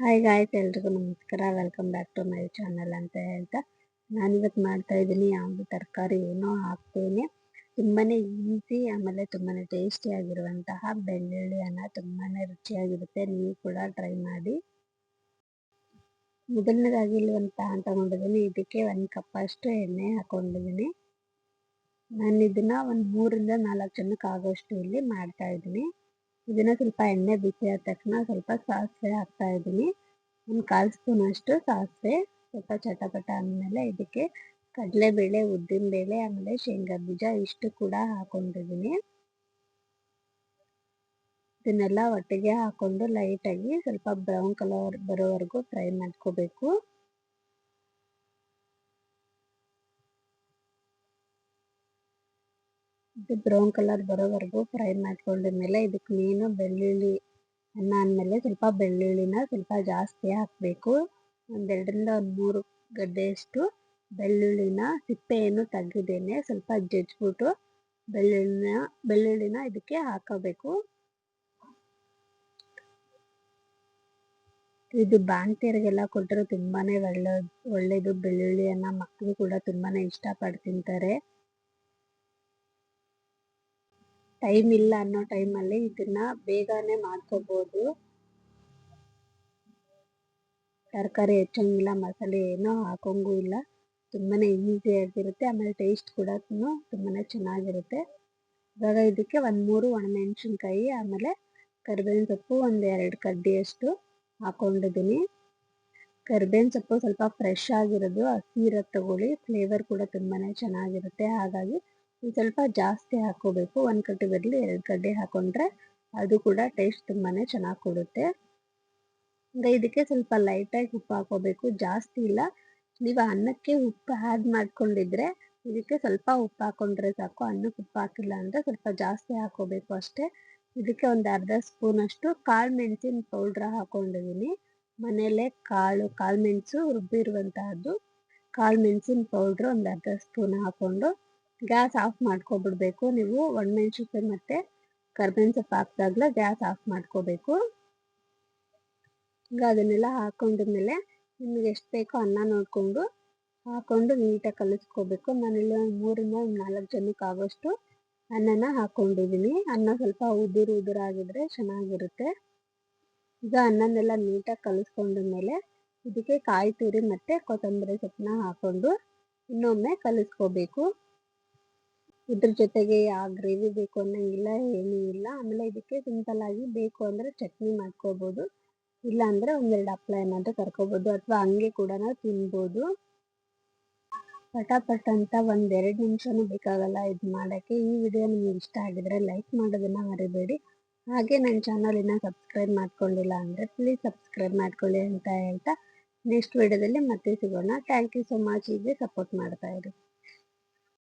Hi guys, ಎಲ್ರಿಗೂ ನಮಸ್ಕಾರ. Welcome back to my channel ಅಂತ ಹೇಳ್ತಾ ನಾನಿವತ್ತು ಮಾಡ್ತಾ ಇದ್ದೀನಿ ಯಾವುದು ತರಕಾರಿ ಏನೋ ಹಾಕ್ತೇನೆ. ತುಂಬಾನೇ ಈಸಿ ಆಮೇಲೆ ತುಂಬಾನೇ ಟೇಸ್ಟಿ ಆಗಿರುವಂತಹ ಬೆಳ್ಳುಳ್ಳಿ ಅನ್ನ ತುಂಬಾನೇ ರುಚಿಯಾಗಿರುತ್ತೆ. ನೀವು ಕೂಡ ಟ್ರೈ ಮಾಡಿ. ಮೊದಲನೇದಾಗಿ ಇಲ್ಲಿ ಒಂದು ಪ್ಯಾನ್ ತಗೊಂಡಿದ್ದೀನಿ. ಇದಕ್ಕೆ 1 ಕಪ್ ಅಷ್ಟು ಎಣ್ಣೆ ಹಾಕೊಂಡಿದ್ದೀನಿ. ನಾನು ಇದನ್ನ ಒಂದು 3ರಿಂದ 4 ಜನಕ್ಕೆ ಆಗೋಷ್ಟು ಇಲ್ಲಿ ಮಾಡ್ತಾ ಇದ್ದೀನಿ. ಇದನ್ನ ಸ್ವಲ್ಪ ಎಣ್ಣೆ ಬಿಸಿ ಆದ ತಕ್ಷಣ ಸ್ವಲ್ಪ ಸಾಸಿವೆ ಹಾಕ್ತಾ ಇದ್ದೀನಿ. ಒಂದು 1/4 ಸ್ಪೂನ್ ಅಷ್ಟು ಸಾಸಿವೆ ಸ್ವಲ್ಪ ಚಟಪಟ ಅಂದಮೇಲೆ ಇದಕ್ಕೆ ಕಡಲೆಬೇಳೆ, ಉದ್ದಿನಬೇಳೆ ಆಮೇಲೆ ಶೇಂಗಾ ಬೀಜ ಇಷ್ಟು ಕೂಡ ಹಾಕೊಂಡಿದ್ದೀನಿ. ಇದನ್ನೆಲ್ಲ ಒಟ್ಟಿಗೆ ಹಾಕೊಂಡು ಲೈಟಾಗಿ ಸ್ವಲ್ಪ ಬ್ರೌನ್ ಕಲರ್ ಬರೋವರೆಗೂ ಫ್ರೈ ಮಾಡ್ಕೋಬೇಕು. ಇದು ಬ್ರೌನ್ ಕಲರ್ ಬರೋವರೆಗೂ ಫ್ರೈ ಮಾಡ್ಕೊಂಡಿದ್ಮೇಲೆ ಇದಕ್ಕೆ ಮೇನು ಬೆಳ್ಳುಳ್ಳಿ ಅನ್ನ ಅಂದಮೇಲೆ ಸ್ವಲ್ಪ ಬೆಳ್ಳುಳ್ಳಿನ ಸ್ವಲ್ಪ ಜಾಸ್ತಿ ಹಾಕಬೇಕು. 2ರಿಂದ 3 ಗಡ್ಡೆಯಷ್ಟು ಬೆಳ್ಳುಳ್ಳಿನ ಸಿಪ್ಪೆಯನ್ನು ತೆಗೆದೇನೆ ಸ್ವಲ್ಪ ಜಜ್ಜಿಬಿಟ್ಟು ಬೆಳ್ಳುಳ್ಳಿನ ಇದಕ್ಕೆ ಹಾಕೋಬೇಕು. ಇದು ಬಾಣಂತಿಯರಿಗೆಲ್ಲ ಕೊಟ್ಟರೆ ತುಂಬಾನೇ ಒಳ್ಳೇದು. ಬೆಳ್ಳುಳ್ಳಿಯನ್ನ ಮಕ್ಕಳು ಕೂಡ ತುಂಬಾನೇ ಇಷ್ಟಪಟ್ಟು ತಿಂತಾರೆ. ಟೈಮ್ ಇಲ್ಲ ಅನ್ನೋ ಟೈಮಲ್ಲಿ ಇದನ್ನ ಬೇಗನೆ ಮಾಡ್ಕೋಬಹುದು. ತರಕಾರಿ ಹೆಚ್ಚಂಗಿಲ್ಲ, ಮಸಾಲೆ ಏನೋ ಹಾಕೋಂಗೂ ಇಲ್ಲ. ತುಂಬಾನೇ ಈಸಿಯಾಗಿರುತ್ತೆ ಆಮೇಲೆ ಟೇಸ್ಟ್ ಕೂಡ ತುಂಬಾನೇ ಚೆನ್ನಾಗಿರುತ್ತೆ. ಇವಾಗ ಇದಕ್ಕೆ 3 ಒಣಮೆಣಸಿನ್ಕಾಯಿ ಆಮೇಲೆ ಕರಿಬೇವಿನ ಸೊಪ್ಪು 2 ಕಡ್ಡಿಯಷ್ಟು ಹಾಕೊಂಡಿದ್ದೀನಿ. ಕರಿಬೇವಿನ ಸೊಪ್ಪು ಸ್ವಲ್ಪ ಫ್ರೆಶ್ ಆಗಿರೋದು ಹಸಿ ಇರೋದು ತಗೊಳ್ಳಿ. ಫ್ಲೇವರ್ ಕೂಡ ತುಂಬಾನೇ ಚೆನ್ನಾಗಿರುತ್ತೆ. ಹಾಗಾಗಿ ಸ್ವಲ್ಪ ಜಾಸ್ತಿ ಹಾಕೋಬೇಕು. 1 ಕಡ್ಡಿ ಬದಲು 2 ಕಡ್ಡಿ ಹಾಕೊಂಡ್ರೆ ಅದು ಕೂಡ ಟೇಸ್ಟ್ ತುಂಬಾನೇ ಚೆನ್ನಾಗಿ ಕೊಡುತ್ತೆ. ಇದಕ್ಕೆ ಸ್ವಲ್ಪ ಲೈಟಾಗಿ ಉಪ್ಪು ಹಾಕೋಬೇಕು, ಜಾಸ್ತಿ ಇಲ್ಲ. ನೀವು ಅನ್ನಕ್ಕೆ ಉಪ್ಪು ಆ್ಯಡ್ ಮಾಡ್ಕೊಂಡಿದ್ರೆ ಇದಕ್ಕೆ ಸ್ವಲ್ಪ ಉಪ್ಪು ಹಾಕೊಂಡ್ರೆ ಸಾಕು. ಅನ್ನಕ್ಕೆ ಉಪ್ಪು ಹಾಕಿಲ್ಲ ಅಂದರೆ ಸ್ವಲ್ಪ ಜಾಸ್ತಿ ಹಾಕೋಬೇಕು ಅಷ್ಟೇ. ಇದಕ್ಕೆ ಒಂದು 1/2 ಸ್ಪೂನ್ ಅಷ್ಟು ಕಾಳು ಮೆಣಸಿನ ಪೌಡ್ರ್ ಹಾಕೊಂಡಿದ್ದೀನಿ. ಮನೆಯಲ್ಲೇ ಕಾಳು ಮೆಣಸು ರುಬ್ಬಿರುವಂತಹದ್ದು ಕಾಳು ಮೆಣಸಿನ ಪೌಡ್ರು ಒಂದು 1/2 ಸ್ಪೂನ್ ಹಾಕೊಂಡು ಗ್ಯಾಸ್ ಆಫ್ ಮಾಡ್ಕೊಬಿಡ್ಬೇಕು. ನೀವು ಒಣಮೆಣಸಿನ್ಕಾಯಿ ಮತ್ತು ಕರಿಬೇವಿನ ಸೊಪ್ಪು ಹಾಕಿದಾಗಲೇ ಗ್ಯಾಸ್ ಆಫ್ ಮಾಡ್ಕೋಬೇಕು. ಈಗ ಅದನ್ನೆಲ್ಲ ಹಾಕೊಂಡಿದ್ಮೇಲೆ ನಿಮಗೆ ಎಷ್ಟು ಬೇಕೋ ಅನ್ನ ನೋಡಿಕೊಂಡು ಹಾಕೊಂಡು ನೀಟಾಗಿ ಕಲಿಸ್ಕೋಬೇಕು. ನಾನಿಲ್ಲಿ 3ರಿಂದ 4 ಜನಕ್ಕೆ ಆಗೋಷ್ಟು ಅನ್ನನ ಹಾಕೊಂಡಿದ್ದೀನಿ. ಅನ್ನ ಸ್ವಲ್ಪ ಉದುರಾಗಿದ್ರೆ ಚೆನ್ನಾಗಿರುತ್ತೆ. ಈಗ ಅನ್ನನೆಲ್ಲ ನೀಟಾಗಿ ಕಲಿಸ್ಕೊಂಡ್ಮೇಲೆ ಇದಕ್ಕೆ ಕಾಯಿ ತುರಿ ಮತ್ತು ಕೊತ್ತಂಬರಿ ಸೊಪ್ಪನ್ನ ಹಾಕೊಂಡು ಇನ್ನೊಮ್ಮೆ ಕಲಿಸ್ಕೋಬೇಕು. ಇದ್ರ ಜೊತೆಗೆ ಯಾವ ಗ್ರೇವಿ ಬೇಕು ಅನ್ನೋಂಗಿಲ್ಲ, ಏನೂ ಇಲ್ಲ. ಆಮೇಲೆ ಇದಕ್ಕೆ ಸಿಂಪಲ್ ಆಗಿ ಬೇಕು ಅಂದರೆ ಚಟ್ನಿ ಮಾಡ್ಕೋಬೋದು, ಇಲ್ಲ ಅಂದರೆ 1-2 ಹಪ್ಪಳ ಏನಾದರೂ ಕರ್ಕೋಬೋದು ಅಥವಾ ಹಂಗೆ ಕೂಡ ತಿನ್ಬೋದು. ಪಟಾಪಟ್ ಅಂತ 1-2 ನಿಮಿಷನೂ ಬೇಕಾಗಲ್ಲ ಇದು ಮಾಡೋಕ್ಕೆ. ಈ ವಿಡಿಯೋ ನಿಮಗೆ ಇಷ್ಟ ಆಗಿದ್ರೆ ಲೈಕ್ ಮಾಡೋದನ್ನು ಮರಿಬೇಡಿ. ಹಾಗೆ ನನ್ನ ಚಾನಲ್ ಇನ್ನೂ ಸಬ್ಸ್ಕ್ರೈಬ್ ಮಾಡ್ಕೊಂಡಿಲ್ಲ ಅಂದರೆ ಪ್ಲೀಸ್ ಸಬ್ಸ್ಕ್ರೈಬ್ ಮಾಡ್ಕೊಳ್ಳಿ ಅಂತ ಹೇಳ್ತಾ ನೆಕ್ಸ್ಟ್ ವಿಡಿಯೋದಲ್ಲಿ ಮತ್ತೆ ಸಿಗೋಣ. Thank you so much. ಹೀಗೆ ಸಪೋರ್ಟ್ ಮಾಡ್ತಾಯಿರಿ.